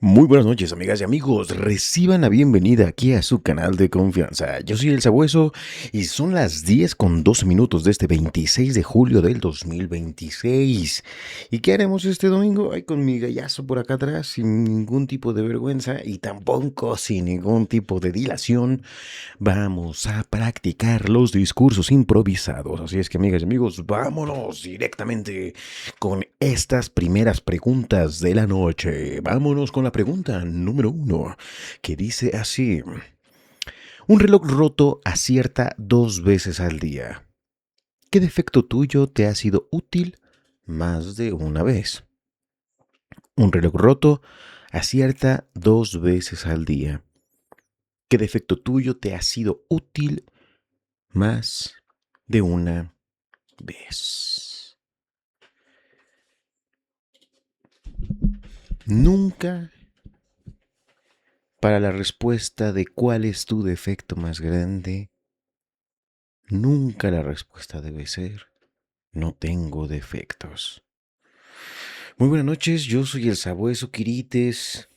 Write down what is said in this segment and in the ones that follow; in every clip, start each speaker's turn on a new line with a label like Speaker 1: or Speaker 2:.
Speaker 1: Muy buenas noches, amigas y amigos. Reciban la bienvenida aquí a su canal de confianza. Yo soy el Sabueso y son las 10:12 de este 26 de julio del 2026. ¿Y qué haremos este domingo? Ay, con mi gallazo por acá atrás, sin ningún tipo de vergüenza y tampoco sin ningún tipo de dilación. Vamos a practicar los discursos improvisados. Así es que, amigas y amigos, vámonos directamente con estas primeras preguntas de la noche. Vámonos con la pregunta número 1, que dice así: un reloj roto acierta 2 veces al día. ¿Qué defecto tuyo te ha sido útil más de una vez? Un reloj roto acierta 2 veces al día. ¿Qué defecto tuyo te ha sido útil más de una vez? Nunca para la respuesta de cuál es tu defecto más grande, nunca la respuesta debe ser no tengo defectos. Muy buenas noches, yo soy el Sabueso Quirites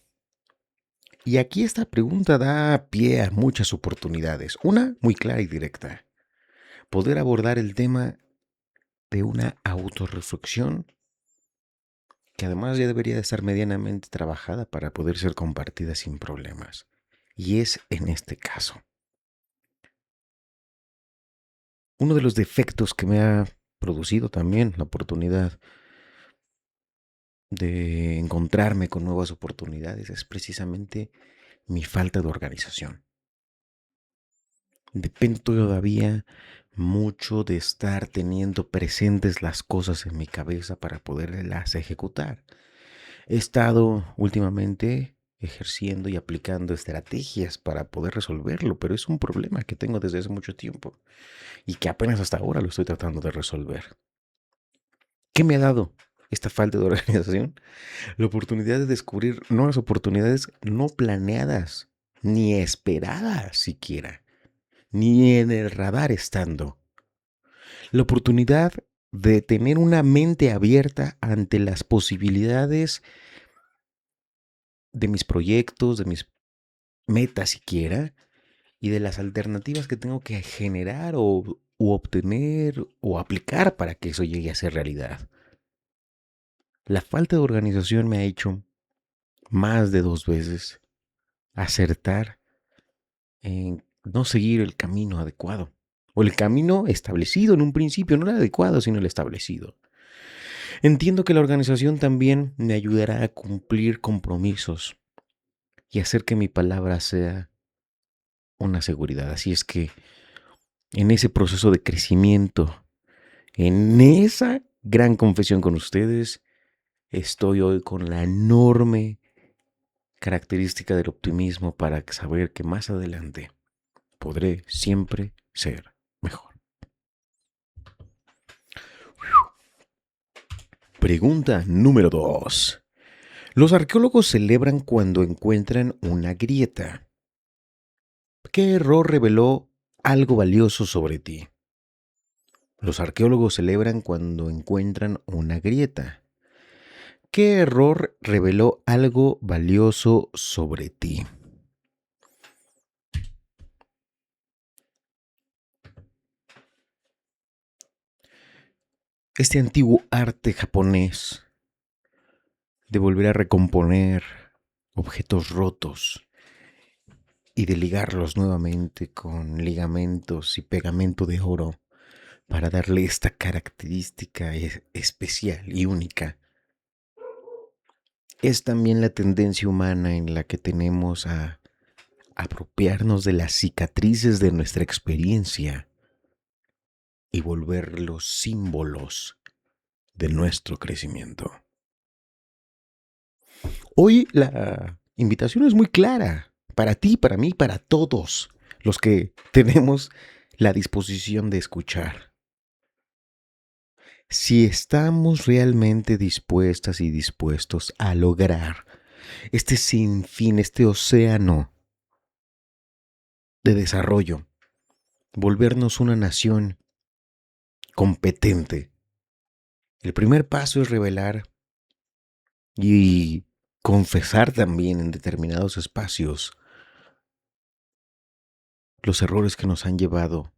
Speaker 1: y aquí esta pregunta da pie a muchas oportunidades. Una muy clara y directa: poder abordar el tema de una autorreflexión que además ya debería de estar medianamente trabajada para poder ser compartida sin problemas. Y es en este caso. Uno de los defectos que me ha producido también la oportunidad de encontrarme con nuevas oportunidades es precisamente mi falta de organización. Depende todavía mucho de estar teniendo presentes las cosas en mi cabeza para poderlas ejecutar. He estado últimamente ejerciendo y aplicando estrategias para poder resolverlo, pero es un problema que tengo desde hace mucho tiempo y que apenas hasta ahora lo estoy tratando de resolver. ¿Qué me ha dado esta falta de organización? La oportunidad de descubrir nuevas oportunidades no planeadas, ni esperadas siquiera, ni en el radar estando. La oportunidad de tener una mente abierta ante las posibilidades de mis proyectos, de mis metas siquiera, y de las alternativas que tengo que generar u obtener o aplicar para que eso llegue a ser realidad. La falta de organización me ha hecho más de 2 veces acertar en no seguir el camino adecuado. O el camino establecido en un principio, no el adecuado, sino el establecido. Entiendo que la organización también me ayudará a cumplir compromisos y hacer que mi palabra sea una seguridad. Así es que en ese proceso de crecimiento, en esa gran confesión con ustedes, estoy hoy con la enorme característica del optimismo para saber que más adelante podré siempre ser mejor. Pregunta número 2. Los arqueólogos celebran cuando encuentran una grieta. ¿Qué error reveló algo valioso sobre ti? Los arqueólogos celebran cuando encuentran una grieta. ¿Qué error reveló algo valioso sobre ti? Este antiguo arte japonés de volver a recomponer objetos rotos y de ligarlos nuevamente con ligamentos y pegamento de oro para darle esta característica especial y única. Es también la tendencia humana en la que tenemos a apropiarnos de las cicatrices de nuestra experiencia y volverlos símbolos de nuestro crecimiento. Hoy la invitación es muy clara para ti, para mí, para todos los que tenemos la disposición de escuchar. Si estamos realmente dispuestas y dispuestos a lograr este sinfín, este océano de desarrollo, volvernos una nación competente, el primer paso es revelar y confesar también en determinados espacios los errores que nos han llevado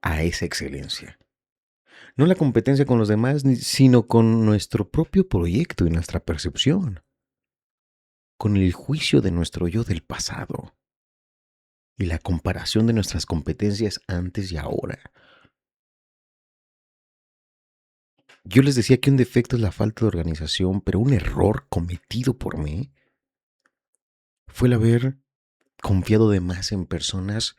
Speaker 1: a esa excelencia. No la competencia con los demás, sino con nuestro propio proyecto y nuestra percepción, con el juicio de nuestro yo del pasado y la comparación de nuestras competencias antes y ahora. Yo les decía que un defecto es la falta de organización, pero un error cometido por mí fue el haber confiado de más en personas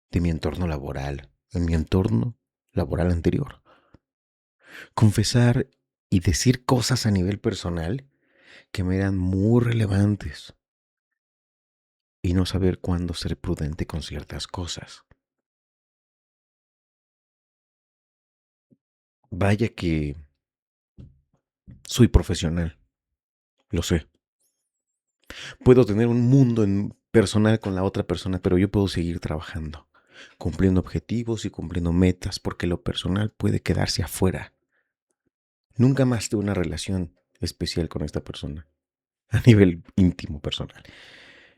Speaker 1: de mi entorno laboral, en mi entorno laboral anterior. Confesar y decir cosas a nivel personal que me eran muy relevantes y no saber cuándo ser prudente con ciertas cosas. Vaya que soy profesional, lo sé. Puedo tener un mundo en personal con la otra persona, pero yo puedo seguir trabajando, cumpliendo objetivos y cumpliendo metas, porque lo personal puede quedarse afuera. Nunca más tuve una relación especial con esta persona, a nivel íntimo personal.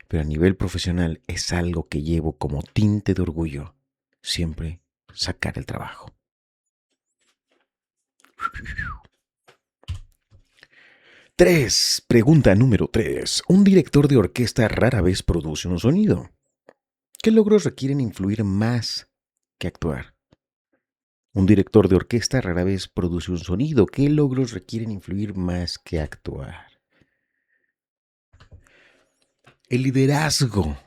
Speaker 1: Pero a nivel profesional es algo que llevo como tinte de orgullo, siempre sacar el trabajo. 3. Pregunta número 3. Un director de orquesta rara vez produce un sonido. ¿Qué logros requieren influir más que actuar? Un director de orquesta rara vez produce un sonido. ¿Qué logros requieren influir más que actuar? El liderazgo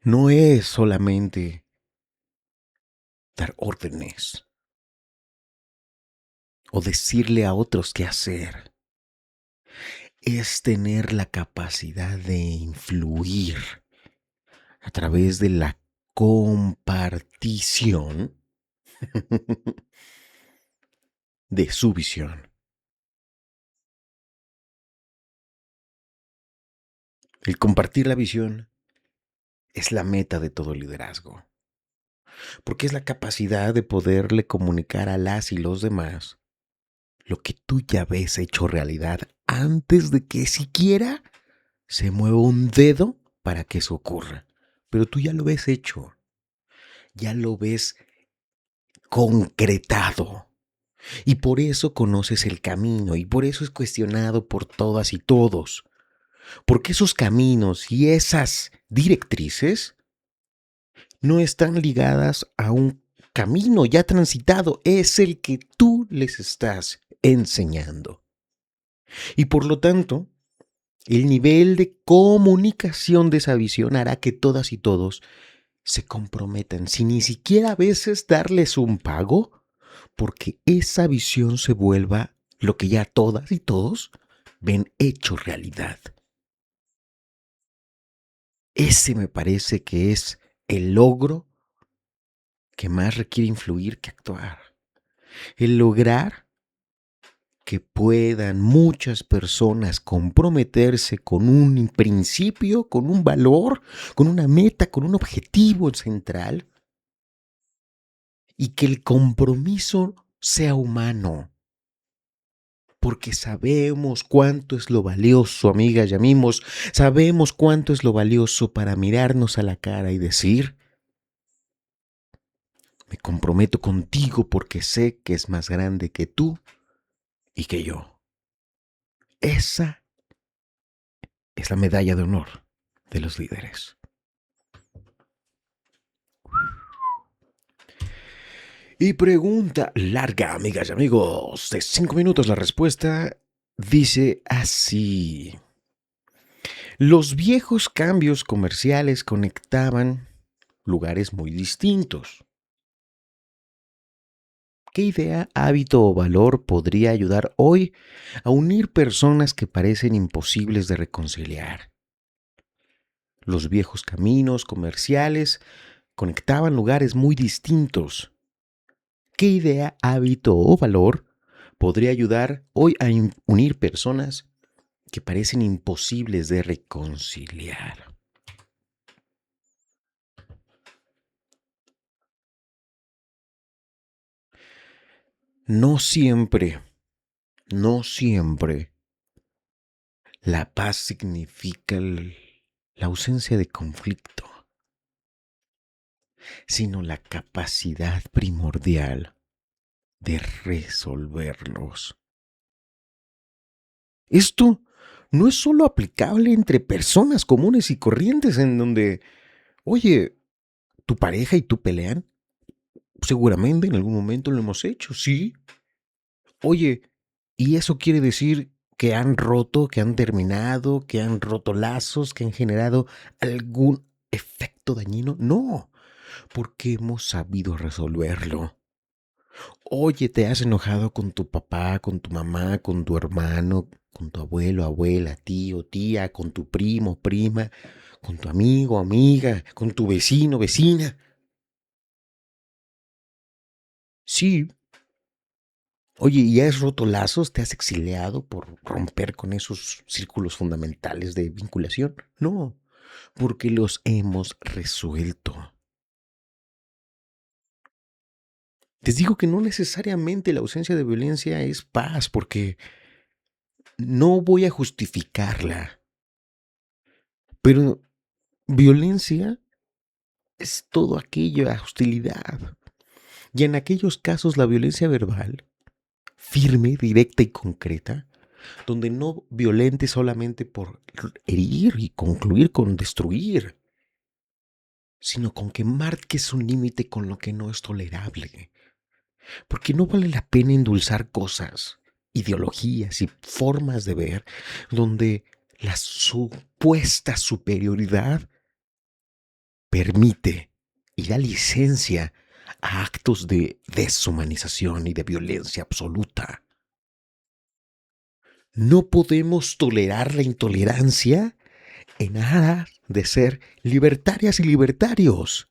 Speaker 1: no es solamente dar órdenes o decirle a otros qué hacer. Es tener la capacidad de influir a través de la compartición de su visión. El compartir la visión es la meta de todo liderazgo, porque es la capacidad de poderle comunicar a las y los demás lo que tú ya ves hecho realidad antes de que siquiera se mueva un dedo para que eso ocurra. Pero tú ya lo ves hecho, ya lo ves concretado. Y por eso conoces el camino y por eso es cuestionado por todas y todos. Porque esos caminos y esas directrices no están ligadas a un camino ya transitado, es el que tú les estás enseñando. Y por lo tanto, el nivel de comunicación de esa visión hará que todas y todos se comprometan, sin ni siquiera a veces darles un pago, porque esa visión se vuelva lo que ya todas y todos ven hecho realidad. Ese me parece que es el logro que más requiere influir que actuar. El lograr que puedan muchas personas comprometerse con un principio, con un valor, con una meta, con un objetivo central y que el compromiso sea humano. Porque sabemos cuánto es lo valioso, amigas y amigos, sabemos cuánto es lo valioso para mirarnos a la cara y decir, me comprometo contigo porque sé que es más grande que tú y que yo. Esa es la medalla de honor de los líderes. Y pregunta larga, amigas y amigos, de 5 minutos la respuesta dice así. Los viejos cambios comerciales conectaban lugares muy distintos. ¿Qué idea, hábito o valor podría ayudar hoy a unir personas que parecen imposibles de reconciliar? Los viejos caminos comerciales conectaban lugares muy distintos. ¿Qué idea, hábito o valor podría ayudar hoy a unir personas que parecen imposibles de reconciliar? No siempre, no siempre La paz significa la ausencia de conflicto, sino la capacidad primordial de resolverlos. Esto no es solo aplicable entre personas comunes y corrientes en donde, oye, tu pareja y tú pelean. Seguramente en algún momento lo hemos hecho, sí. Oye, ¿y eso quiere decir que han roto, que han terminado, que han roto lazos, que han generado algún efecto dañino? No, porque hemos sabido resolverlo. Oye, ¿te has enojado con tu papá, con tu mamá, con tu hermano, con tu abuelo, abuela, tío, tía, con tu primo, prima, con tu amigo, amiga, con tu vecino, vecina? Sí. Oye, ¿y has roto lazos? ¿Te has exiliado por romper con esos círculos fundamentales de vinculación? No, porque los hemos resuelto. Les digo que no necesariamente la ausencia de violencia es paz, porque no voy a justificarla, pero violencia es todo aquello, hostilidad. Y en aquellos casos la violencia verbal, firme, directa y concreta, donde no violente solamente por herir y concluir con destruir, sino con que marques un límite con lo que no es tolerable. Porque no vale la pena endulzar cosas, ideologías y formas de ver donde la supuesta superioridad permite y da licencia a actos de deshumanización y de violencia absoluta. No podemos tolerar la intolerancia en aras de ser libertarias y libertarios.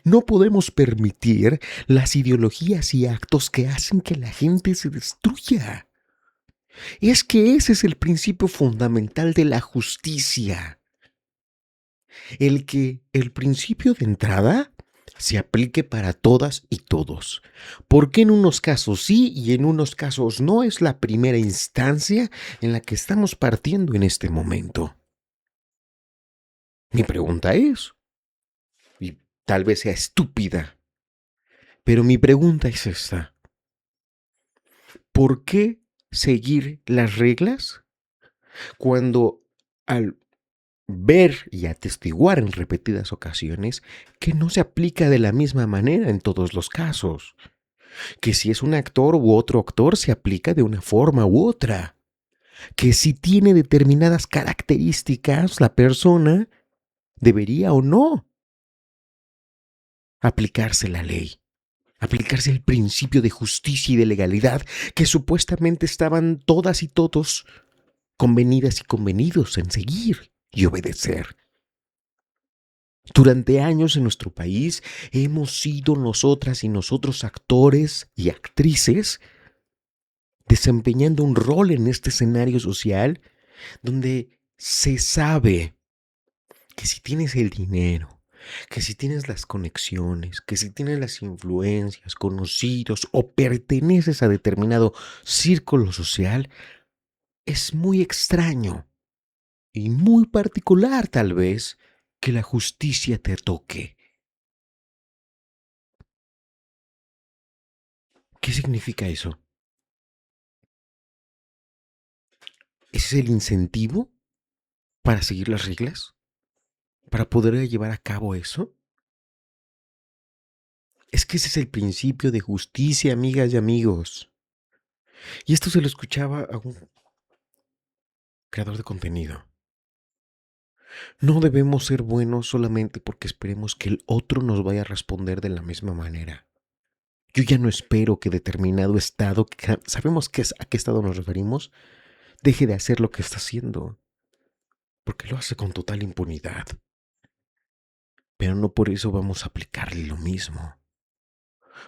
Speaker 1: No podemos permitir las ideologías y actos que hacen que la gente se destruya. Es que ese es el principio fundamental de la justicia. El que el principio de entrada se aplique para todas y todos. Porque en unos casos sí y en unos casos no es la primera instancia en la que estamos partiendo en este momento. Mi pregunta es, y tal vez sea estúpida, pero mi pregunta es esta. ¿Por qué seguir las reglas cuando al ver y atestiguar en repetidas ocasiones que no se aplica de la misma manera en todos los casos? Que si es un actor u otro actor se aplica de una forma u otra. Que si tiene determinadas características la persona debería o no aplicarse la ley, aplicarse el principio de justicia y de legalidad que supuestamente estaban todas y todos convenidas y convenidos en seguir y obedecer. Durante años en nuestro país hemos sido nosotras y nosotros actores y actrices desempeñando un rol en este escenario social donde se sabe que si tienes el dinero, que si tienes las conexiones, que si tienes las influencias, conocidos o perteneces a determinado círculo social, es muy extraño y muy particular tal vez que la justicia te toque. ¿Qué significa eso? ¿Ese es el incentivo para seguir las reglas? ¿Para poder llevar a cabo eso? Es que ese es el principio de justicia, amigas y amigos. Y esto se lo escuchaba a un creador de contenido. No debemos ser buenos solamente porque esperemos que el otro nos vaya a responder de la misma manera. Yo ya no espero que determinado estado, que sabemos a qué estado nos referimos, deje de hacer lo que está haciendo, porque lo hace con total impunidad. Pero no por eso vamos a aplicarle lo mismo.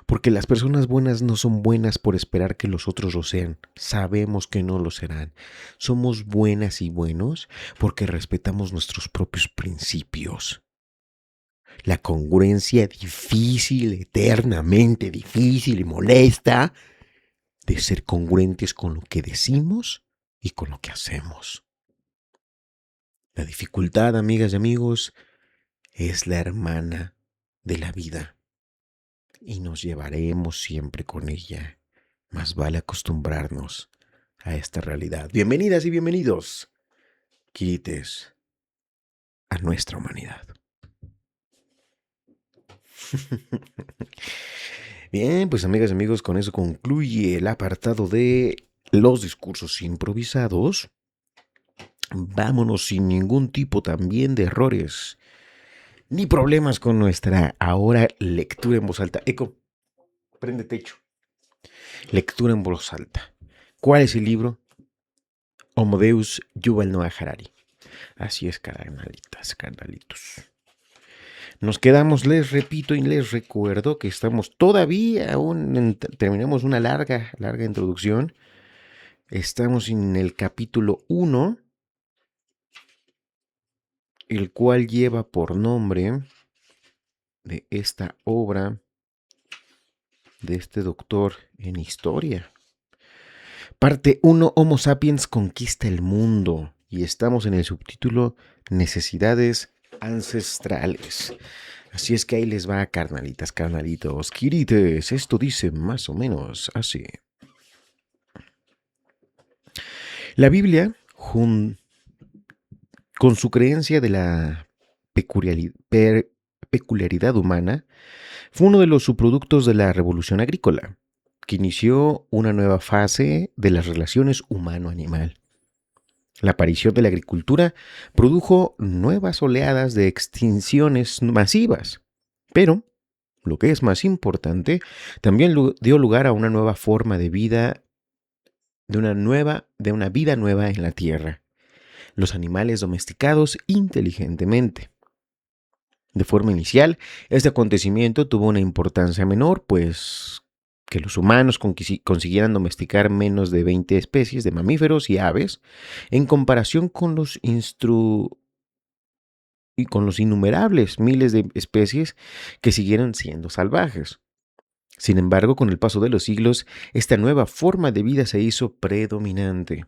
Speaker 1: Porque las personas buenas no son buenas por esperar que los otros lo sean. Sabemos que no lo serán. Somos buenas y buenos porque respetamos nuestros propios principios. La congruencia difícil, eternamente difícil y molesta de ser congruentes con lo que decimos y con lo que hacemos. La dificultad, amigas y amigos, es la hermana de la vida y nos llevaremos siempre con ella. Más vale acostumbrarnos a esta realidad. Bienvenidas y bienvenidos, Kirites, a nuestra humanidad. Bien, pues amigas y amigos, con eso concluye el apartado de los discursos improvisados. Vámonos sin ningún tipo también de errores ni problemas con nuestra ahora lectura en voz alta. Eco, prende techo. Lectura en voz alta. ¿Cuál es el libro? Homo Deus, Yuval Noah Harari. Así es, carnalitas, carnalitos. Nos quedamos, les repito y les recuerdo que estamos todavía, terminamos una larga introducción. Estamos en el capítulo 1, el cual lleva por nombre de esta obra de este doctor en historia. Parte 1, Homo sapiens conquista el mundo. Y estamos en el subtítulo Necesidades ancestrales. Así es que ahí les va, carnalitas, carnalitos, quirites. Esto dice más o menos así. La Biblia, con su creencia de la peculiaridad humana, fue uno de los subproductos de la revolución agrícola, que inició una nueva fase de las relaciones humano-animal. La aparición de la agricultura produjo nuevas oleadas de extinciones masivas, pero, lo que es más importante, también dio lugar a una nueva forma de vida, de una vida nueva en la tierra, los animales domesticados inteligentemente. De forma inicial, este acontecimiento tuvo una importancia menor, pues que los humanos consiguieran domesticar menos de 20 especies de mamíferos y aves, en comparación con los innumerables miles de especies que siguieron siendo salvajes. Sin embargo, con el paso de los siglos, esta nueva forma de vida se hizo predominante.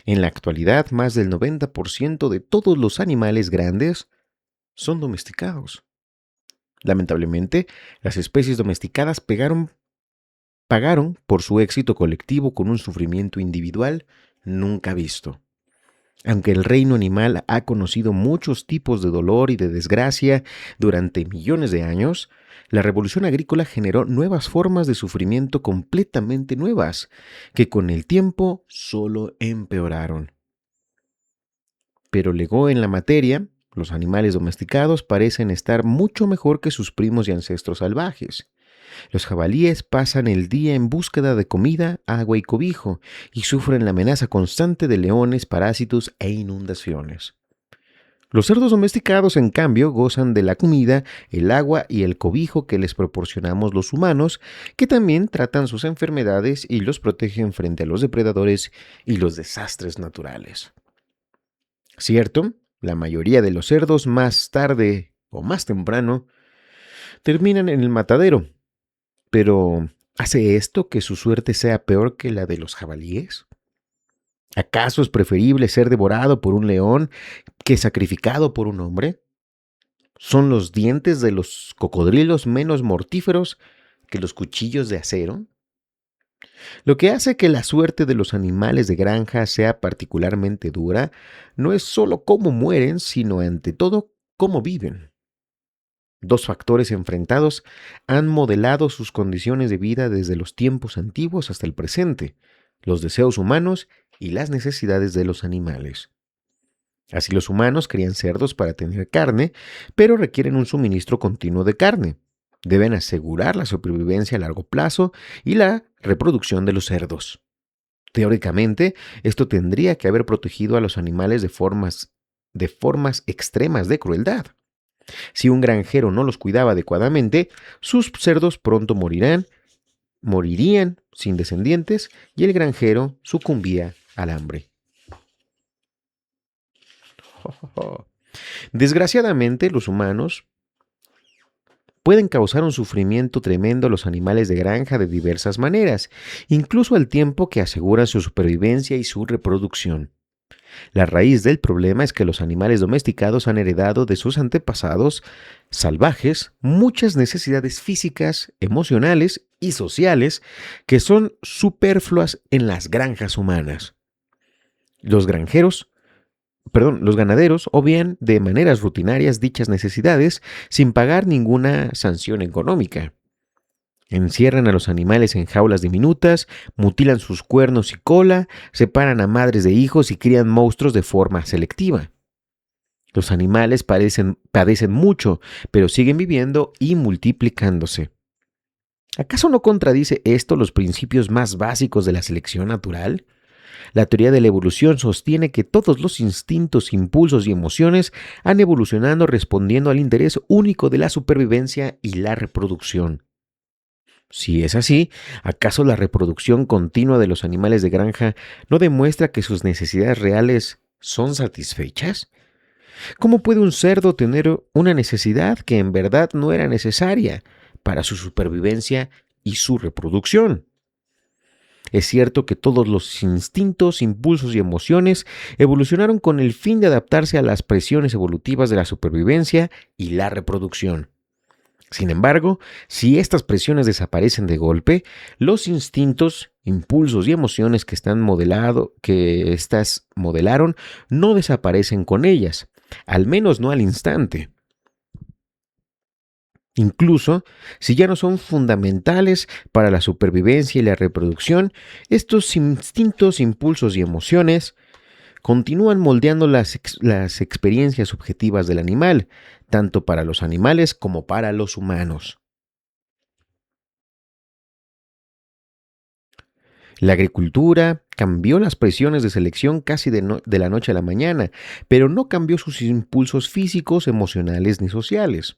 Speaker 1: En la actualidad, más del 90% de todos los animales grandes son domesticados. Lamentablemente, las especies domesticadas pagaron por su éxito colectivo con un sufrimiento individual nunca visto. Aunque el reino animal ha conocido muchos tipos de dolor y de desgracia durante millones de años, la revolución agrícola generó nuevas formas de sufrimiento completamente nuevas, que con el tiempo solo empeoraron. Pero legó en la materia, los animales domesticados parecen estar mucho mejor que sus primos y ancestros salvajes. Los jabalíes pasan el día en búsqueda de comida, agua y cobijo, y sufren la amenaza constante de leones, parásitos e inundaciones. Los cerdos domesticados, en cambio, gozan de la comida, el agua y el cobijo que les proporcionamos los humanos, que también tratan sus enfermedades y los protegen frente a los depredadores y los desastres naturales. Cierto, la mayoría de los cerdos más tarde o más temprano terminan en el matadero, pero ¿hace esto que su suerte sea peor que la de los jabalíes? ¿Acaso es preferible ser devorado por un león que sacrificado por un hombre? ¿Son los dientes de los cocodrilos menos mortíferos que los cuchillos de acero? Lo que hace que la suerte de los animales de granja sea particularmente dura no es solo cómo mueren, sino ante todo cómo viven. Dos factores enfrentados han modelado sus condiciones de vida desde los tiempos antiguos hasta el presente: los deseos humanos y las necesidades de los animales. Así, los humanos crían cerdos para tener carne, pero requieren un suministro continuo de carne. Deben asegurar la supervivencia a largo plazo y la reproducción de los cerdos. Teóricamente, esto tendría que haber protegido a los animales de formas extremas de crueldad. Si un granjero no los cuidaba adecuadamente, sus cerdos pronto morirían sin descendientes y el granjero sucumbía al hambre. Desgraciadamente, los humanos pueden causar un sufrimiento tremendo a los animales de granja de diversas maneras, incluso al tiempo que aseguran su supervivencia y su reproducción. La raíz del problema es que los animales domesticados han heredado de sus antepasados salvajes muchas necesidades físicas, emocionales y sociales que son superfluas en las granjas humanas. Los granjeros, los ganaderos obvian de maneras rutinarias dichas necesidades sin pagar ninguna sanción económica. Encierran a los animales en jaulas diminutas, mutilan sus cuernos y cola, separan a madres de hijos y crían monstruos de forma selectiva. Los animales padecen mucho, pero siguen viviendo y multiplicándose. ¿Acaso no contradice esto los principios más básicos de la selección natural? La teoría de la evolución sostiene que todos los instintos, impulsos y emociones han evolucionado respondiendo al interés único de la supervivencia y la reproducción. Si es así, ¿acaso la reproducción continua de los animales de granja no demuestra que sus necesidades reales son satisfechas? ¿Cómo puede un cerdo tener una necesidad que en verdad no era necesaria para su supervivencia y su reproducción? Es cierto que todos los instintos, impulsos y emociones evolucionaron con el fin de adaptarse a las presiones evolutivas de la supervivencia y la reproducción. Sin embargo, si estas presiones desaparecen de golpe, los instintos, impulsos y emociones que éstas modelaron no desaparecen con ellas, al menos no al instante. Incluso si ya no son fundamentales para la supervivencia y la reproducción, estos instintos, impulsos y emociones continúan moldeando las experiencias subjetivas del animal, tanto para los animales como para los humanos. La agricultura cambió las presiones de selección casi de la noche a la mañana, pero no cambió sus impulsos físicos, emocionales ni sociales.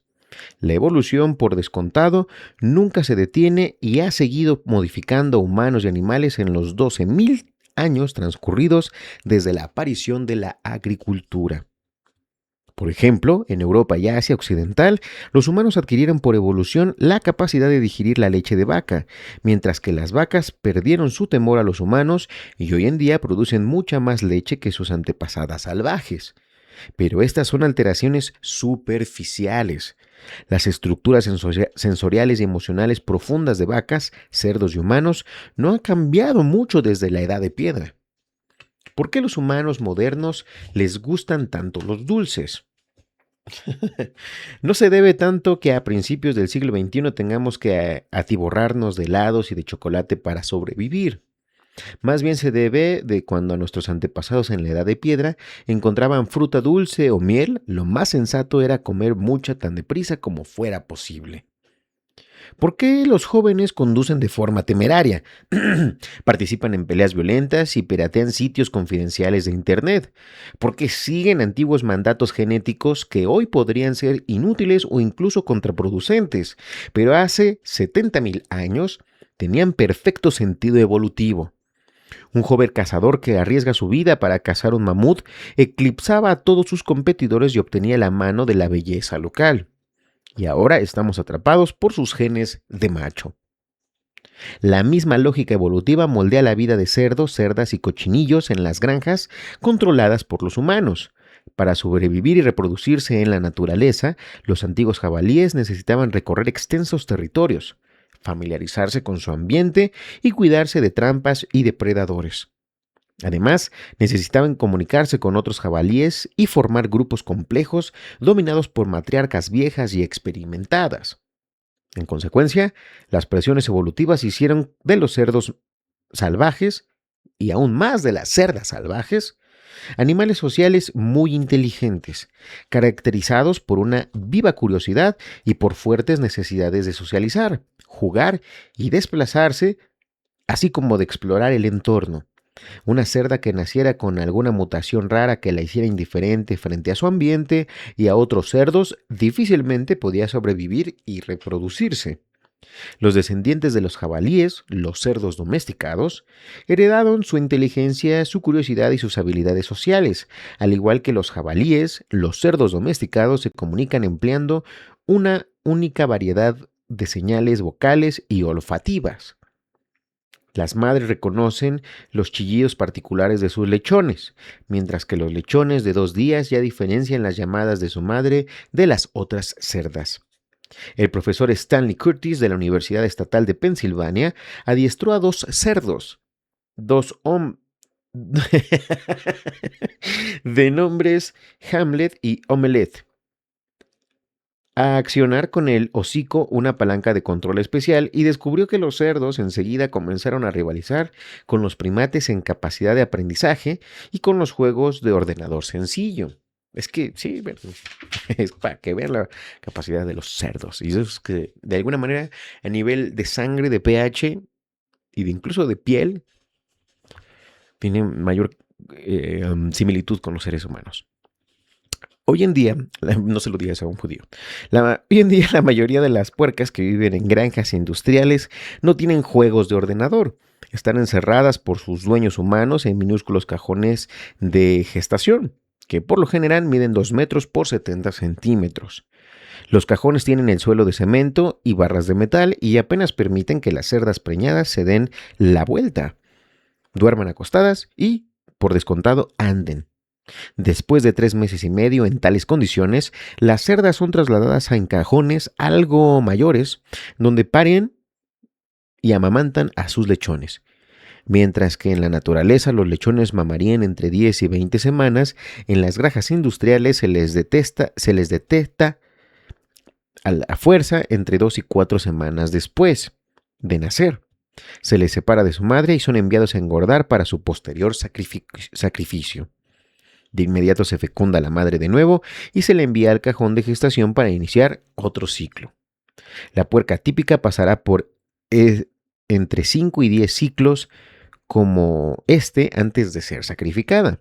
Speaker 1: La evolución, por descontado, nunca se detiene y ha seguido modificando humanos y animales en los 12.000 años transcurridos desde la aparición de la agricultura. Por ejemplo, en Europa y Asia Occidental, los humanos adquirieron por evolución la capacidad de digerir la leche de vaca, mientras que las vacas perdieron su temor a los humanos y hoy en día producen mucha más leche que sus antepasadas salvajes. Pero estas son alteraciones superficiales. Las estructuras sensoriales y emocionales profundas de vacas, cerdos y humanos no han cambiado mucho desde la edad de piedra. ¿Por qué los humanos modernos les gustan tanto los dulces? No se debe tanto que a principios del siglo XXI tengamos que atiborrarnos de helados y de chocolate para sobrevivir. Más bien se debe de cuando a nuestros antepasados en la edad de piedra encontraban fruta dulce o miel, lo más sensato era comer mucha tan deprisa como fuera posible. ¿Por qué los jóvenes conducen de forma temeraria? Participan en peleas violentas y piratean sitios confidenciales de Internet. ¿Por qué siguen antiguos mandatos genéticos que hoy podrían ser inútiles o incluso contraproducentes, pero hace 70.000 años tenían perfecto sentido evolutivo? Un joven cazador que arriesga su vida para cazar un mamut eclipsaba a todos sus competidores y obtenía la mano de la belleza local. Y ahora estamos atrapados por sus genes de macho. La misma lógica evolutiva moldea la vida de cerdos, cerdas y cochinillos en las granjas controladas por los humanos. Para sobrevivir y reproducirse en la naturaleza, los antiguos jabalíes necesitaban recorrer extensos territorios, familiarizarse con su ambiente y cuidarse de trampas y depredadores. Además, necesitaban comunicarse con otros jabalíes y formar grupos complejos dominados por matriarcas viejas y experimentadas. En consecuencia, las presiones evolutivas hicieron de los cerdos salvajes, y aún más de las cerdas salvajes, animales sociales muy inteligentes, caracterizados por una viva curiosidad y por fuertes necesidades de socializar, jugar y desplazarse, así como de explorar el entorno. Una cerda que naciera con alguna mutación rara que la hiciera indiferente frente a su ambiente y a otros cerdos difícilmente podía sobrevivir y reproducirse. Los descendientes de los jabalíes, los cerdos domesticados, heredaron su inteligencia, su curiosidad y sus habilidades sociales. Al igual que los jabalíes, los cerdos domesticados se comunican empleando una única variedad de señales vocales y olfativas. Las madres reconocen los chillidos particulares de sus lechones, mientras que los lechones de 2 días ya diferencian las llamadas de su madre de las otras cerdas. El profesor Stanley Curtis de la Universidad Estatal de Pensilvania adiestró a 2 cerdos, dos hombres de nombres Hamlet y Omelette, a accionar con el hocico una palanca de control especial y descubrió que los cerdos enseguida comenzaron a rivalizar con los primates en capacidad de aprendizaje y con los juegos de ordenador sencillo. Es que, sí, bueno, es para que vean la capacidad de los cerdos. Y eso es que, de alguna manera, a nivel de sangre, de pH y de incluso de piel, tiene mayor similitud con los seres humanos. Hoy en día, no se lo digas a un judío, hoy en día la mayoría de las puercas que viven en granjas industriales no tienen juegos de ordenador. Están encerradas por sus dueños humanos en minúsculos cajones de gestación, que por lo general miden 2 metros por 70 centímetros. Los cajones tienen el suelo de cemento y barras de metal y apenas permiten que las cerdas preñadas se den la vuelta, duerman acostadas y, por descontado, anden. Después de 3 meses y medio en tales condiciones, las cerdas son trasladadas en cajones algo mayores, donde paren y amamantan a sus lechones. Mientras que en la naturaleza los lechones mamarían entre 10 y 20 semanas, en las granjas industriales se les detecta a la fuerza entre 2 y 4 semanas después de nacer. Se les separa de su madre y son enviados a engordar para su posterior sacrificio. De inmediato se fecunda la madre de nuevo y se le envía al cajón de gestación para iniciar otro ciclo. La puerca típica pasará por entre 5 y 10 ciclos como este antes de ser sacrificada.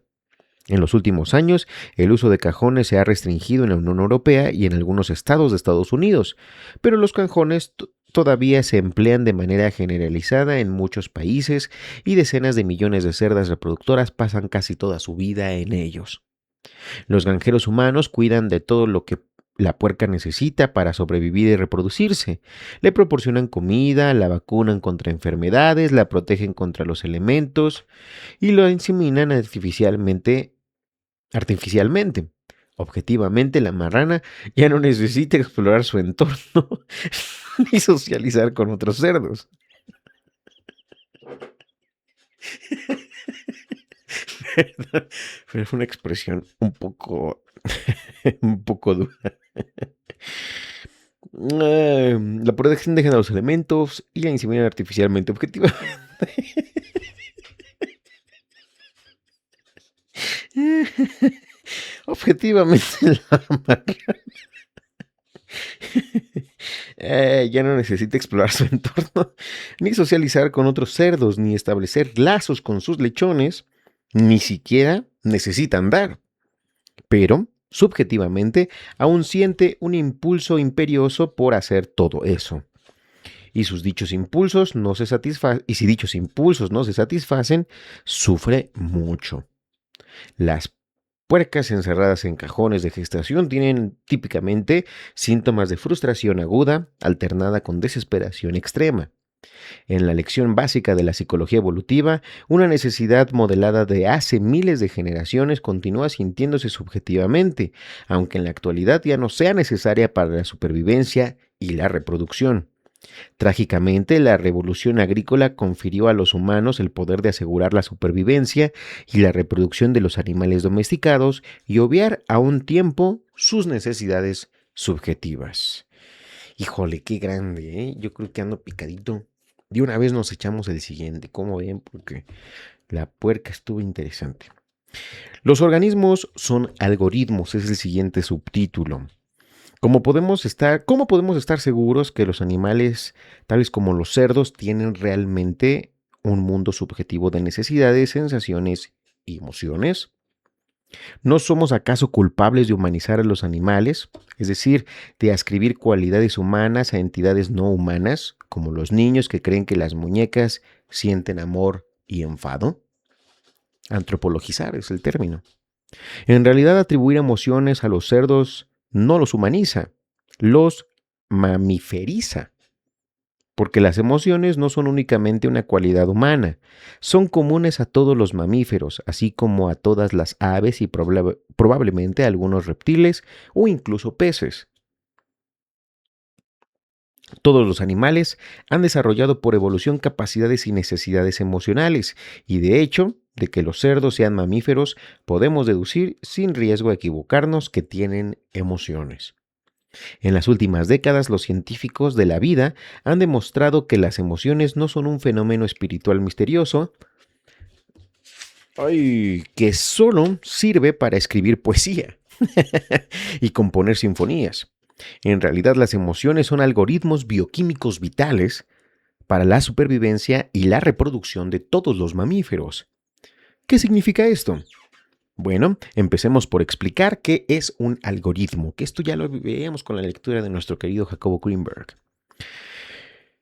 Speaker 1: En los últimos años, el uso de cajones se ha restringido en la Unión Europea y en algunos estados de Estados Unidos, pero los cajones todavía se emplean de manera generalizada en muchos países y decenas de millones de cerdas reproductoras pasan casi toda su vida en ellos. Los granjeros humanos cuidan de todo lo que la puerca necesita para sobrevivir y reproducirse. Le proporcionan comida, la vacunan contra enfermedades, la protegen contra los elementos y lo inseminan artificialmente. Objetivamente, la marrana ya no necesita explorar su entorno ni socializar con otros cerdos. Perdón, pero fue una expresión un poco dura. La protección de los elementos y la inseminación artificialmente objetivamente. Objetivamente la marrana ya no necesita explorar su entorno, ni socializar con otros cerdos, ni establecer lazos con sus lechones, ni siquiera necesita andar. Pero, subjetivamente, aún siente un impulso imperioso por hacer todo eso. Y si dichos impulsos no se satisfacen, sufre mucho. Las puercas encerradas en cajones de gestación tienen típicamente síntomas de frustración aguda alternada con desesperación extrema. En la lección básica de la psicología evolutiva, una necesidad modelada de hace miles de generaciones continúa sintiéndose subjetivamente, aunque en la actualidad ya no sea necesaria para la supervivencia y la reproducción. Trágicamente, la revolución agrícola confirió a los humanos el poder de asegurar la supervivencia y la reproducción de los animales domesticados y obviar a un tiempo sus necesidades subjetivas. Híjole, qué grande, ¿eh? Yo creo que ando picadito. De una vez nos echamos el siguiente, ¿cómo ven? Porque la puerca estuvo interesante. Los organismos son algoritmos, es el siguiente subtítulo. ¿Cómo podemos estar seguros que los animales, tales como los cerdos, tienen realmente un mundo subjetivo de necesidades, sensaciones y emociones? ¿No somos acaso culpables de humanizar a los animales, es decir, de ascribir cualidades humanas a entidades no humanas, como los niños que creen que las muñecas sienten amor y enfado? Antropologizar es el término. En realidad, atribuir emociones a los cerdos no los humaniza, los mamiferiza. Porque las emociones no son únicamente una cualidad humana, son comunes a todos los mamíferos, así como a todas las aves y probablemente a algunos reptiles o incluso peces. Todos los animales han desarrollado por evolución capacidades y necesidades emocionales, y de hecho, de que los cerdos sean mamíferos, podemos deducir sin riesgo a equivocarnos que tienen emociones. En las últimas décadas, los científicos de la vida han demostrado que las emociones no son un fenómeno espiritual misterioso, que solo sirve para escribir poesía y componer sinfonías. En realidad, las emociones son algoritmos bioquímicos vitales para la supervivencia y la reproducción de todos los mamíferos. ¿Qué significa esto? Bueno, empecemos por explicar qué es un algoritmo, que esto ya lo veíamos con la lectura de nuestro querido Jacobo Greenberg.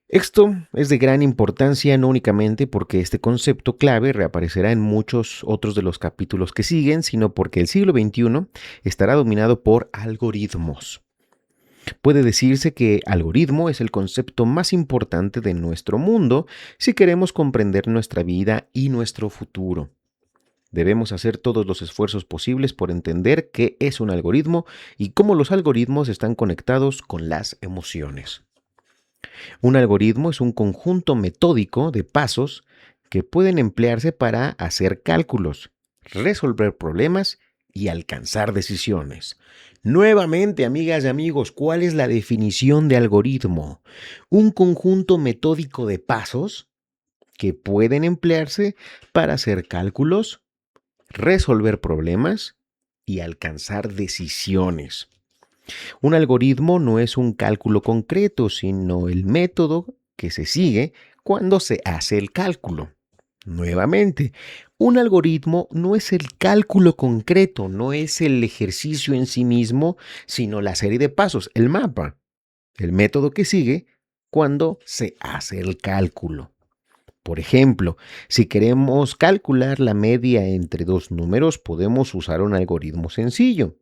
Speaker 1: Esto es de gran importancia no únicamente porque este concepto clave reaparecerá en muchos otros de los capítulos que siguen, sino porque el siglo XXI estará dominado por algoritmos. Puede decirse que algoritmo es el concepto más importante de nuestro mundo si queremos comprender nuestra vida y nuestro futuro. Debemos hacer todos los esfuerzos posibles por entender qué es un algoritmo y cómo los algoritmos están conectados con las emociones. Un algoritmo es un conjunto metódico de pasos que pueden emplearse para hacer cálculos, resolver problemas y alcanzar decisiones. Nuevamente, amigas y amigos, ¿cuál es la definición de algoritmo? Un conjunto metódico de pasos que pueden emplearse para hacer cálculos, resolver problemas y alcanzar decisiones. Un algoritmo no es un cálculo concreto, sino el método que se sigue cuando se hace el cálculo. Nuevamente, un algoritmo no es el cálculo concreto, no es el ejercicio en sí mismo, sino la serie de pasos, el mapa, el método que sigue cuando se hace el cálculo. Por ejemplo, si queremos calcular la media entre dos números, podemos usar un algoritmo sencillo.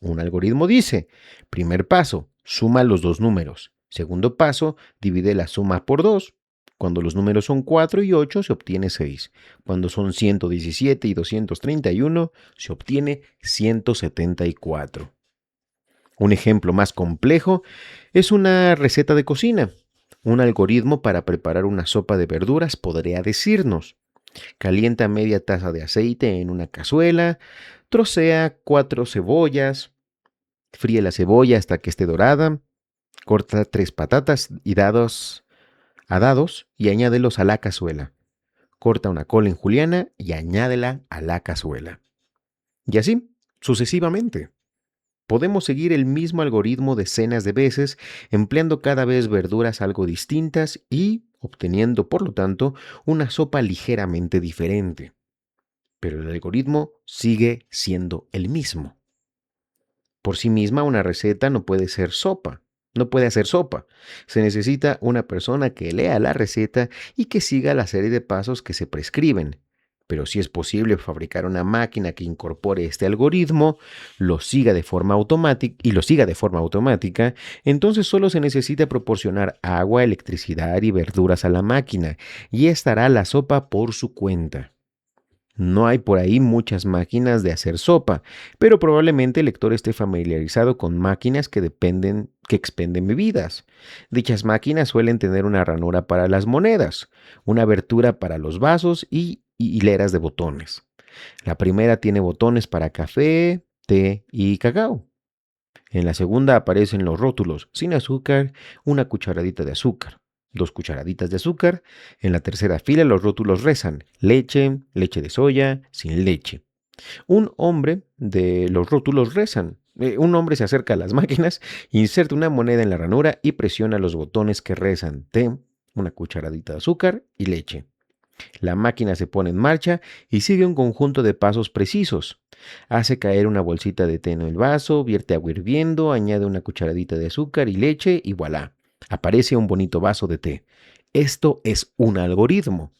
Speaker 1: Un algoritmo dice, primer paso, suma los dos números. Segundo paso, divide la suma por 2. Cuando los números son 4 y 8, se obtiene 6. Cuando son 117 y 231, se obtiene 174. Un ejemplo más complejo es una receta de cocina. Un algoritmo para preparar una sopa de verduras podría decirnos, calienta media taza de aceite en una cazuela, trocea 4 cebollas, fríe la cebolla hasta que esté dorada, corta 3 patatas y a dados y añádelos a la cazuela. Corta una col en juliana y añádela a la cazuela. Y así, sucesivamente. Podemos seguir el mismo algoritmo decenas de veces, empleando cada vez verduras algo distintas y obteniendo, por lo tanto, una sopa ligeramente diferente. Pero el algoritmo sigue siendo el mismo. Por sí misma, una receta no puede ser sopa. No puede hacer sopa. Se necesita una persona que lea la receta y que siga la serie de pasos que se prescriben. Pero si es posible fabricar una máquina que incorpore este algoritmo, lo siga de forma automática, entonces solo se necesita proporcionar agua, electricidad y verduras a la máquina, y estará la sopa por su cuenta. No hay por ahí muchas máquinas de hacer sopa, pero probablemente el lector esté familiarizado con máquinas que expenden bebidas. Dichas máquinas suelen tener una ranura para las monedas, una abertura para los vasos y hileras de botones. La primera tiene botones para café, té y cacao. En la segunda aparecen los rótulos, sin azúcar, una cucharadita de azúcar, 2 cucharaditas de azúcar. En la tercera fila los rótulos rezan, leche, leche de soya, sin leche. Un hombre se acerca a las máquinas, inserta una moneda en la ranura y presiona los botones que rezan, té, una cucharadita de azúcar y leche. La máquina se pone en marcha y sigue un conjunto de pasos precisos. Hace caer una bolsita de té en el vaso, vierte agua hirviendo, añade una cucharadita de azúcar y leche y voilà, aparece un bonito vaso de té. Esto es un algoritmo.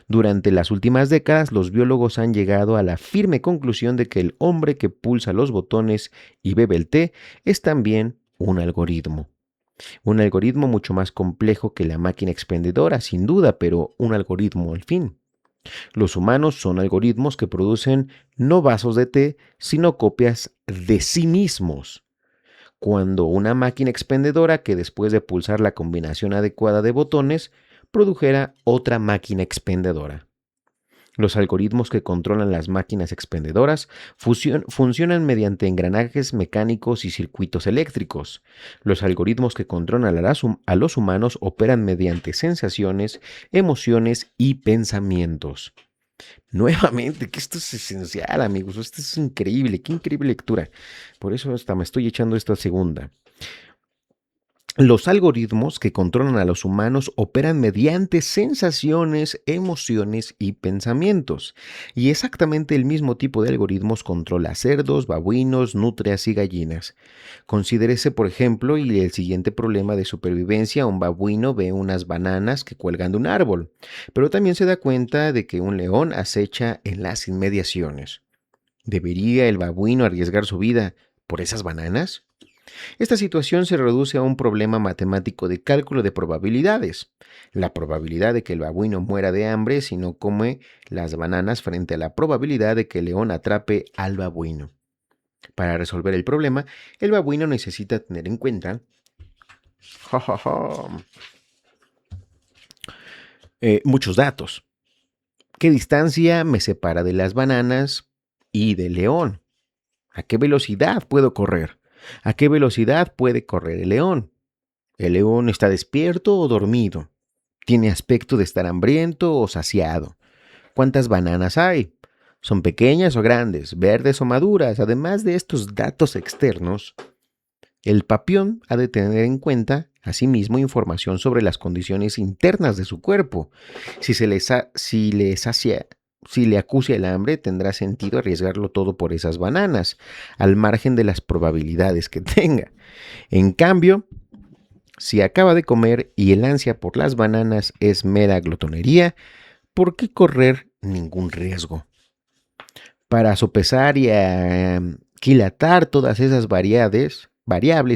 Speaker 1: Durante las últimas décadas, los biólogos han llegado a la firme conclusión de que el hombre que pulsa los botones y bebe el té es también un algoritmo. Un algoritmo mucho más complejo que la máquina expendedora, sin duda, pero un algoritmo al fin. Los humanos son algoritmos que producen no vasos de té, sino copias de sí mismos. Cuando una máquina expendedora que después de pulsar la combinación adecuada de botones, produjera otra máquina expendedora. Los algoritmos que controlan las máquinas expendedoras funcionan mediante engranajes mecánicos y circuitos eléctricos. Los algoritmos que controlan a los humanos operan mediante sensaciones, emociones y pensamientos. Nuevamente, que esto es esencial, amigos. Esto es increíble, qué increíble lectura. Por eso hasta me estoy echando esta segunda. Los algoritmos que controlan a los humanos operan mediante sensaciones, emociones y pensamientos. Y exactamente el mismo tipo de algoritmos controla cerdos, babuinos, nutrias y gallinas. Considérese, por ejemplo, y el siguiente problema de supervivencia: un babuino ve unas bananas que cuelgan de un árbol, pero también se da cuenta de que un león acecha en las inmediaciones. ¿Debería el babuino arriesgar su vida por esas bananas? Esta situación se reduce a un problema matemático de cálculo de probabilidades. La probabilidad de que el babuino muera de hambre si no come las bananas frente a la probabilidad de que el león atrape al babuino. Para resolver el problema, el babuino necesita tener en cuenta muchos datos. ¿Qué distancia me separa de las bananas y del león? ¿A qué velocidad puedo correr? ¿A qué velocidad puede correr el león? ¿El león está despierto o dormido? ¿Tiene aspecto de estar hambriento o saciado? ¿Cuántas bananas hay? ¿Son pequeñas o grandes, verdes o maduras? Además de estos datos externos, el papión ha de tener en cuenta asimismo información sobre las condiciones internas de su cuerpo. Si le acucia el hambre, tendrá sentido arriesgarlo todo por esas bananas, al margen de las probabilidades que tenga. En cambio, si acaba de comer y el ansia por las bananas es mera glotonería, ¿por qué correr ningún riesgo? Para sopesar y aquilatar todas esas variables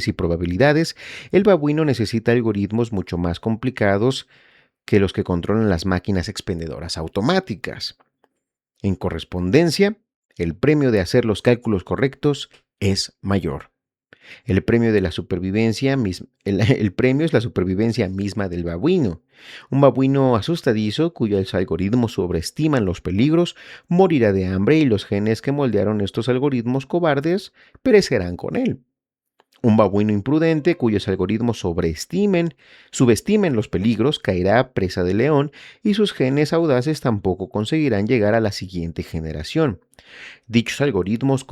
Speaker 1: y probabilidades, el babuino necesita algoritmos mucho más complicados que los que controlan las máquinas expendedoras automáticas. En correspondencia, el premio de hacer los cálculos correctos es mayor. El premio de la supervivencia, el premio es la supervivencia misma del babuino. Un babuino asustadizo, cuyos algoritmos sobreestiman los peligros, morirá de hambre y los genes que moldearon estos algoritmos cobardes perecerán con él. Un babuino imprudente, cuyos algoritmos subestimen los peligros, caerá presa del león y sus genes audaces tampoco conseguirán llegar a la siguiente generación. Dichos algoritmos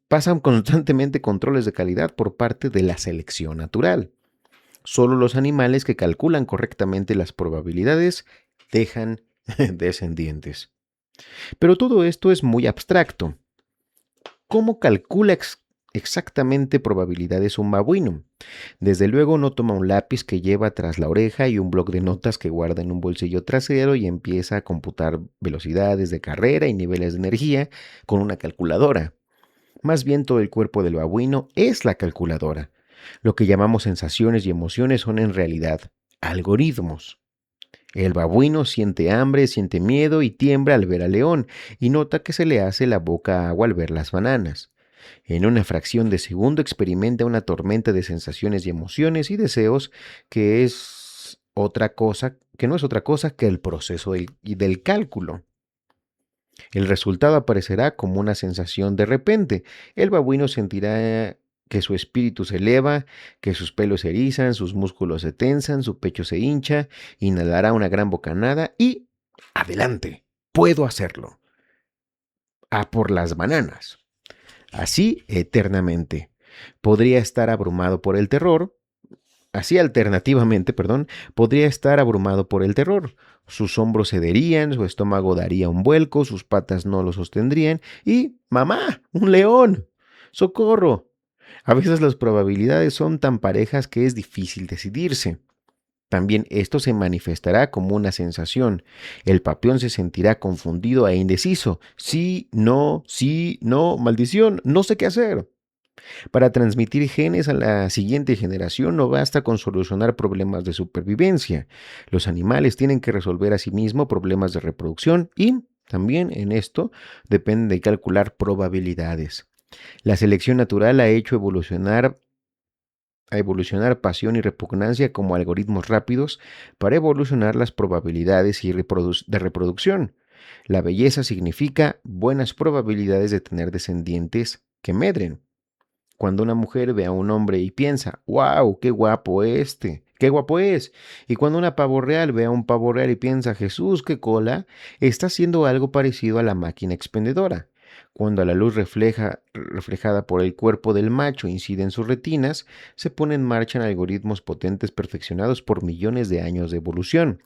Speaker 1: pasan constantemente controles de calidad por parte de la selección natural. Solo los animales que calculan correctamente las probabilidades dejan descendientes. Pero todo esto es muy abstracto. ¿Cómo calcula exactamente probabilidades un babuino? Desde luego no toma un lápiz que lleva tras la oreja y un bloc de notas que guarda en un bolsillo trasero y empieza a computar velocidades de carrera y niveles de energía con una calculadora. Más bien todo el cuerpo del babuino es la calculadora. Lo que llamamos sensaciones y emociones son en realidad algoritmos. El babuino siente hambre, siente miedo y tiembla al ver al león y nota que se le hace la boca agua al ver las bananas. En una fracción de segundo experimenta una tormenta de sensaciones y emociones y deseos que no es otra cosa que el proceso del cálculo. El resultado aparecerá como una sensación de repente. El babuino sentirá que su espíritu se eleva, que sus pelos se erizan, sus músculos se tensan, su pecho se hincha, inhalará una gran bocanada y ¡adelante! ¡Puedo hacerlo! ¡A por las bananas! Así eternamente. Podría estar abrumado por el terror, Así alternativamente, perdón, podría estar abrumado por el terror. Sus hombros cederían, su estómago daría un vuelco, sus patas no lo sostendrían y ¡mamá! ¡Un león! ¡Socorro! A veces las probabilidades son tan parejas que es difícil decidirse. También esto se manifestará como una sensación. El papión se sentirá confundido e indeciso. Sí, no, maldición, no sé qué hacer. Para transmitir genes a la siguiente generación no basta con solucionar problemas de supervivencia. Los animales tienen que resolver asimismo problemas de reproducción y también en esto depende de calcular probabilidades. La selección natural ha hecho evolucionar pasión y repugnancia como algoritmos rápidos para evolucionar las probabilidades de reproducción. La belleza significa buenas probabilidades de tener descendientes que medren. Cuando una mujer ve a un hombre y piensa, wow, qué guapo qué guapo es. Y cuando una pavo real ve a un pavo real y piensa, Jesús, qué cola, está haciendo algo parecido a la máquina expendedora. Cuando la luz reflejada por el cuerpo del macho incide en sus retinas, se ponen en marcha algoritmos potentes perfeccionados por millones de años de evolución.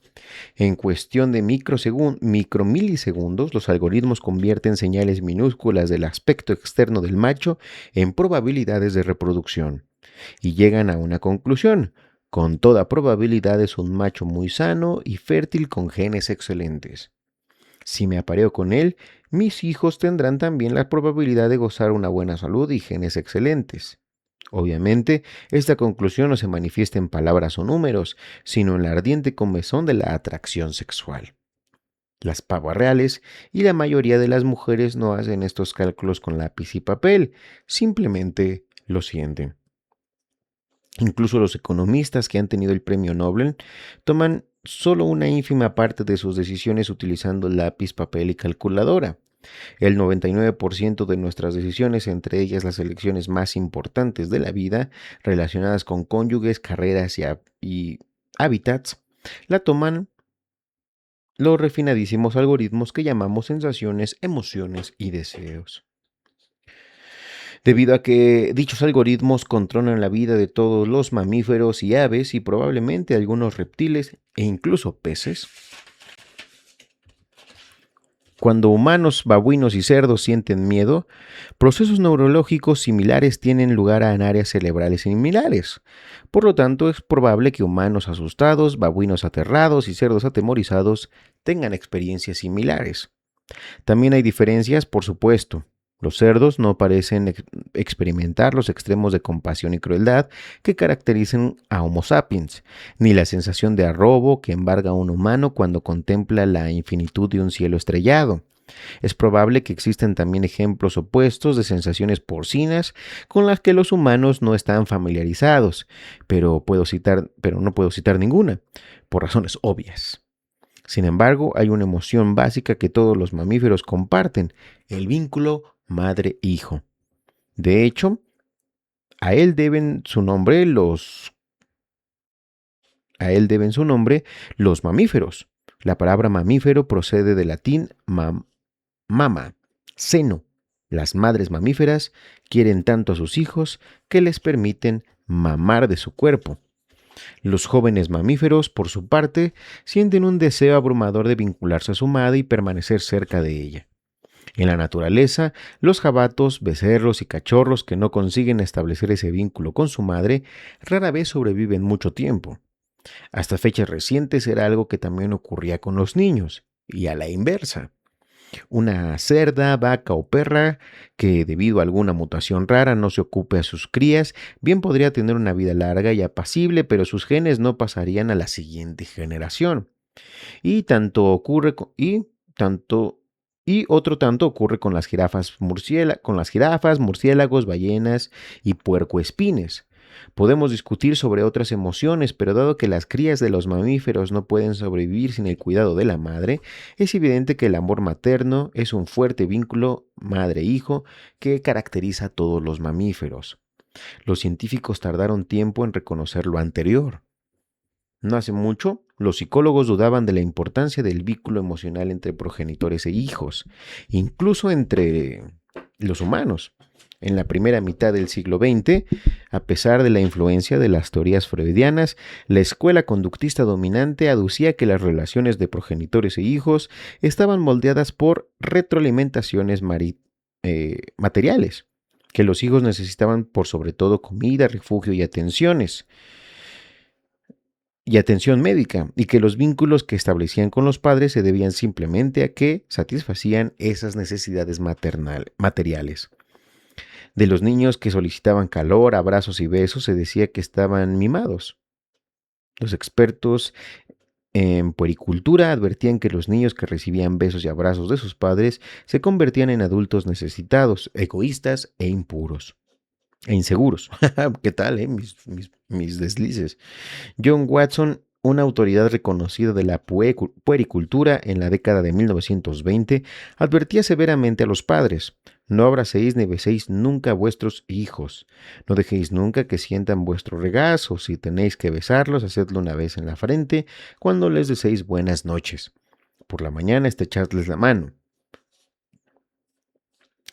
Speaker 1: En cuestión de micromilisegundos, los algoritmos convierten señales minúsculas del aspecto externo del macho en probabilidades de reproducción y llegan a una conclusión. Con toda probabilidad es un macho muy sano y fértil con genes excelentes. Si me apareo con él, mis hijos tendrán también la probabilidad de gozar una buena salud y genes excelentes. Obviamente, esta conclusión no se manifiesta en palabras o números, sino en la ardiente comezón de la atracción sexual. Las pavas reales y la mayoría de las mujeres no hacen estos cálculos con lápiz y papel, simplemente lo sienten. Incluso los economistas que han tenido el premio Nobel toman solo una ínfima parte de sus decisiones utilizando lápiz, papel y calculadora. El 99% de nuestras decisiones, entre ellas las elecciones más importantes de la vida, relacionadas con cónyuges, carreras y hábitats, la toman los refinadísimos algoritmos que llamamos sensaciones, emociones y deseos. Debido a que dichos algoritmos controlan la vida de todos los mamíferos y aves y probablemente algunos reptiles e incluso peces, cuando humanos, babuinos y cerdos sienten miedo, procesos neurológicos similares tienen lugar en áreas cerebrales similares. Por lo tanto, es probable que humanos asustados, babuinos aterrados y cerdos atemorizados tengan experiencias similares. También hay diferencias, por supuesto. Los cerdos no parecen experimentar los extremos de compasión y crueldad que caracterizan a Homo sapiens, ni la sensación de arrobo que embarga a un humano cuando contempla la infinitud de un cielo estrellado. Es probable que existen también ejemplos opuestos de sensaciones porcinas con las que los humanos no están familiarizados, pero no puedo citar ninguna, por razones obvias. Sin embargo, hay una emoción básica que todos los mamíferos comparten, el vínculo madre-hijo. De hecho, a él deben su nombre los mamíferos. La palabra mamífero procede del latín mama, seno. Las madres mamíferas quieren tanto a sus hijos que les permiten mamar de su cuerpo. Los jóvenes mamíferos, por su parte, sienten un deseo abrumador de vincularse a su madre y permanecer cerca de ella. En la naturaleza, los jabatos, becerros y cachorros que no consiguen establecer ese vínculo con su madre rara vez sobreviven mucho tiempo. Hasta fechas recientes era algo que también ocurría con los niños, y a la inversa. Una cerda, vaca o perra que debido a alguna mutación rara no se ocupe a sus crías, bien podría tener una vida larga y apacible, pero sus genes no pasarían a la siguiente generación. Y tanto ocurre y otro tanto ocurre con las jirafas, murciélagos, ballenas y puercoespines. Podemos discutir sobre otras emociones, pero dado que las crías de los mamíferos no pueden sobrevivir sin el cuidado de la madre, es evidente que el amor materno es un fuerte vínculo madre-hijo que caracteriza a todos los mamíferos. Los científicos tardaron tiempo en reconocer lo anterior. No hace mucho, los psicólogos dudaban de la importancia del vínculo emocional entre progenitores e hijos, incluso entre los humanos. En la primera mitad del siglo XX, a pesar de la influencia de las teorías freudianas, la escuela conductista dominante aducía que las relaciones de progenitores e hijos estaban moldeadas por retroalimentaciones materiales, que los hijos necesitaban por sobre todo comida, refugio y atención médica, y que los vínculos que establecían con los padres se debían simplemente a que satisfacían esas necesidades materiales. De los niños que solicitaban calor, abrazos y besos, se decía que estaban mimados. Los expertos en puericultura advertían que los niños que recibían besos y abrazos de sus padres se convertían en adultos necesitados, egoístas e impuros. E inseguros. ¿Qué tal, mis deslices? John Watson, una autoridad reconocida de la puericultura en la década de 1920, advertía severamente a los padres: no abracéis ni beséis nunca a vuestros hijos, no dejéis nunca que sientan vuestro regazo, si tenéis que besarlos, hacedlo una vez en la frente, cuando les deseéis buenas noches. Por la mañana estrechadles la mano.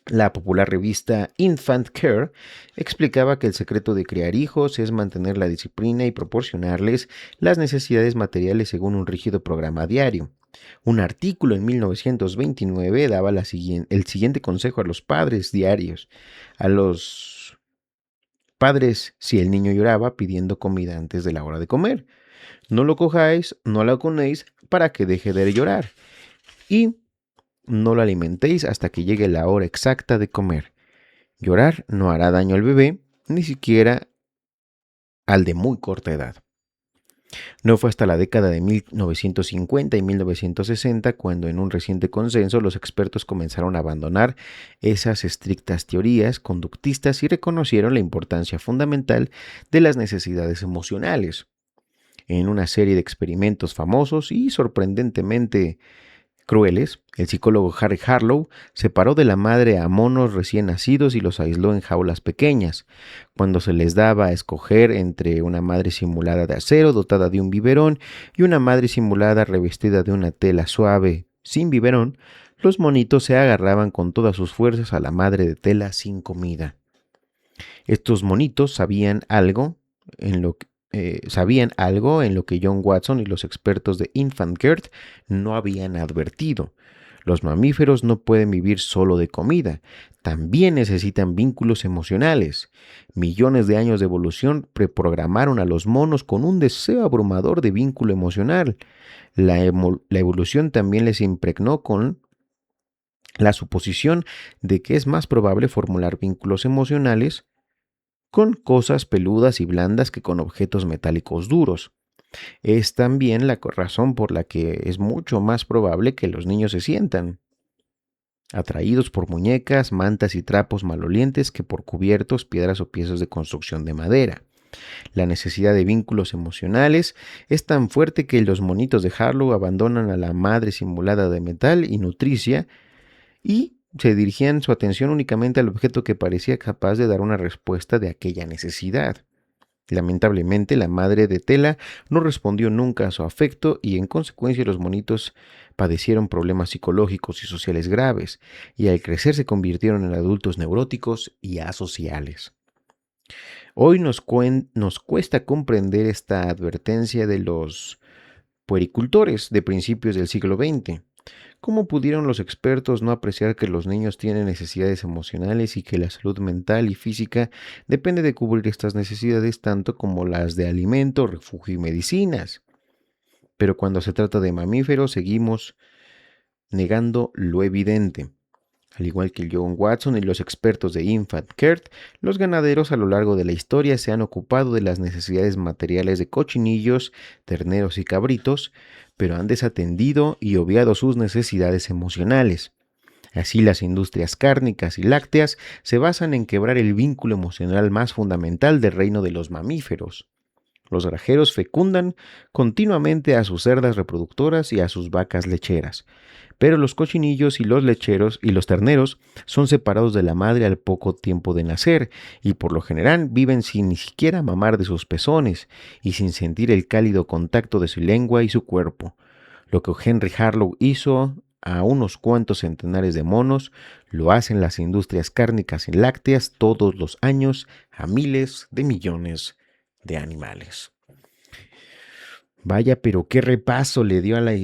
Speaker 1: La popular revista Infant Care explicaba que el secreto de criar hijos es mantener la disciplina y proporcionarles las necesidades materiales según un rígido programa diario. Un artículo en 1929 daba el siguiente consejo a los padres diarios. A los padres, si el niño lloraba pidiendo comida antes de la hora de comer, no lo cojáis, no lo aconéis para que deje de llorar. Y no lo alimentéis hasta que llegue la hora exacta de comer. Llorar no hará daño al bebé, ni siquiera al de muy corta edad. No fue hasta la década de 1950 y 1960 cuando, en un reciente consenso, los expertos comenzaron a abandonar esas estrictas teorías conductistas y reconocieron la importancia fundamental de las necesidades emocionales. En una serie de experimentos famosos y sorprendentemente crueles, el psicólogo Harry Harlow separó de la madre a monos recién nacidos y los aisló en jaulas pequeñas. Cuando se les daba a escoger entre una madre simulada de acero dotada de un biberón y una madre simulada revestida de una tela suave sin biberón, los monitos se agarraban con todas sus fuerzas a la madre de tela sin comida. Estos monitos sabían algo en lo que John Watson y los expertos de Infant Care no habían advertido. Los mamíferos no pueden vivir solo de comida, también necesitan vínculos emocionales. Millones de años de evolución preprogramaron a los monos con un deseo abrumador de vínculo emocional. La evolución también les impregnó con la suposición de que es más probable formular vínculos emocionales con cosas peludas y blandas que con objetos metálicos duros. Es también la razón por la que es mucho más probable que los niños se sientan atraídos por muñecas, mantas y trapos malolientes que por cubiertos, piedras o piezas de construcción de madera. La necesidad de vínculos emocionales es tan fuerte que los monitos de Harlow abandonan a la madre simulada de metal y nutricia y se dirigían su atención únicamente al objeto que parecía capaz de dar una respuesta de aquella necesidad. Lamentablemente, la madre de tela no respondió nunca a su afecto y, en consecuencia, los monitos padecieron problemas psicológicos y sociales graves, y al crecer se convirtieron en adultos neuróticos y asociales. Hoy nos cuesta comprender esta advertencia de los puericultores de principios del siglo XX. ¿Cómo pudieron los expertos no apreciar que los niños tienen necesidades emocionales y que la salud mental y física depende de cubrir estas necesidades tanto como las de alimento, refugio y medicinas? Pero cuando se trata de mamíferos seguimos negando lo evidente. Al igual que John Watson y los expertos de Infant Care, los ganaderos a lo largo de la historia se han ocupado de las necesidades materiales de cochinillos, terneros y cabritos, pero han desatendido y obviado sus necesidades emocionales. Así, las industrias cárnicas y lácteas se basan en quebrar el vínculo emocional más fundamental del reino de los mamíferos. Los granjeros fecundan continuamente a sus cerdas reproductoras y a sus vacas lecheras, pero los cochinillos y los lecheros y los terneros son separados de la madre al poco tiempo de nacer y por lo general viven sin ni siquiera mamar de sus pezones y sin sentir el cálido contacto de su lengua y su cuerpo. Lo que Henry Harlow hizo a unos cuantos centenares de monos, lo hacen las industrias cárnicas y lácteas todos los años a miles de millones de animales. Vaya, pero qué repaso le dio a la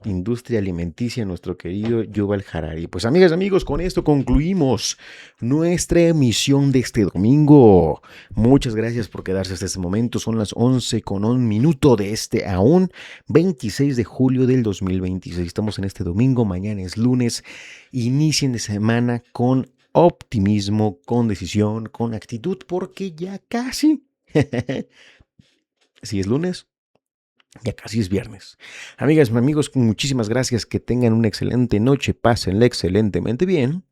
Speaker 1: industria alimenticia nuestro querido Yuval Harari. Pues amigas y amigos, con esto concluimos nuestra emisión de este domingo. Muchas gracias por quedarse hasta este momento. Son las 11:01 de este aún 26 de julio del 2026. Estamos en este domingo, mañana es lunes. Inicien de semana con optimismo, con decisión, con actitud, porque ya casi, si es lunes, ya casi es viernes. Amigas, amigos, muchísimas gracias. Que tengan una excelente noche. Pásenla excelentemente bien.